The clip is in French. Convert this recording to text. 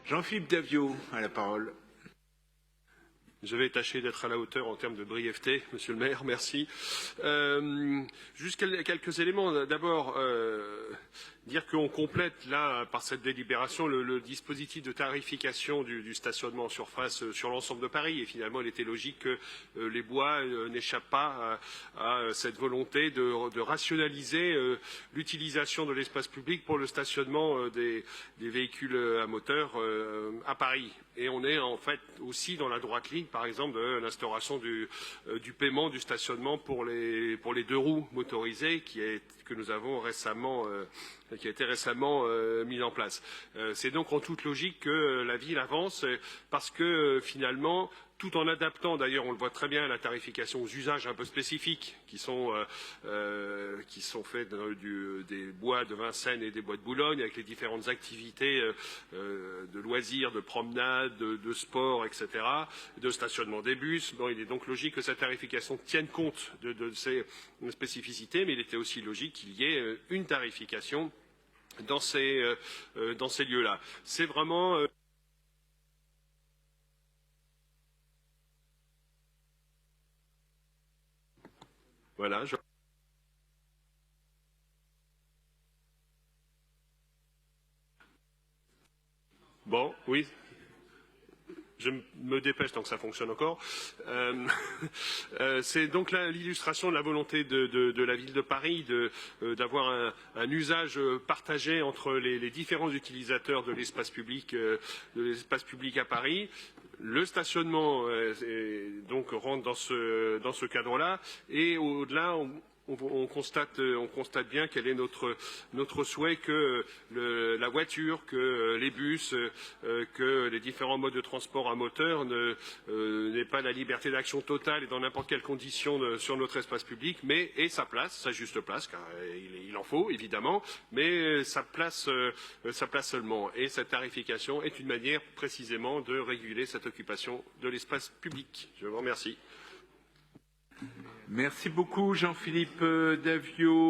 Jean-Philippe Davio a la parole. Je vais tâcher d'être à la hauteur en termes de brièveté, Monsieur le maire, merci. Juste quelques éléments. D'abord, dire qu'on complète là, par cette délibération, le dispositif de tarification du stationnement en surface sur l'ensemble de Paris. Et finalement, il était logique que les bois n'échappent pas à cette volonté de rationaliser l'utilisation de l'espace public pour le stationnement des véhicules à moteur à Paris. Et on est en fait aussi dans la droite ligne, par exemple, de l'instauration du paiement du stationnement pour les deux roues motorisées que nous avons récemment qui a été récemment mis en place. C'est donc en toute logique que la ville avance parce que finalement, tout en adaptant, d'ailleurs on le voit très bien, la tarification aux usages un peu spécifiques qui sont faits des bois de Vincennes et des bois de Boulogne avec les différentes activités de loisirs, de promenades, de sport, etc., de stationnement des bus. Bon, il est donc logique que cette tarification tienne compte de ces spécificités, mais il était aussi logique qu'il y ait une tarification dans ces lieux-là. C'est vraiment voilà. Bon, oui. Je me dépêche tant que ça fonctionne encore. C'est donc là l'illustration de la volonté de la ville de Paris d'avoir un usage partagé entre les différents utilisateurs de l'espace public à Paris. Le stationnement donc rentre dans ce cadre-là et au-delà on constate bien quel est notre souhait que la voiture, que les bus, que les différents modes de transport à moteur n'aient pas la liberté d'action totale et dans n'importe quelle condition sur notre espace public, mais aient sa place, sa juste place, car il en faut évidemment, mais sa place seulement. Et cette tarification est une manière précisément de réguler cette occupation de l'espace public. Je vous remercie. Merci beaucoup Jean-Philippe Davio.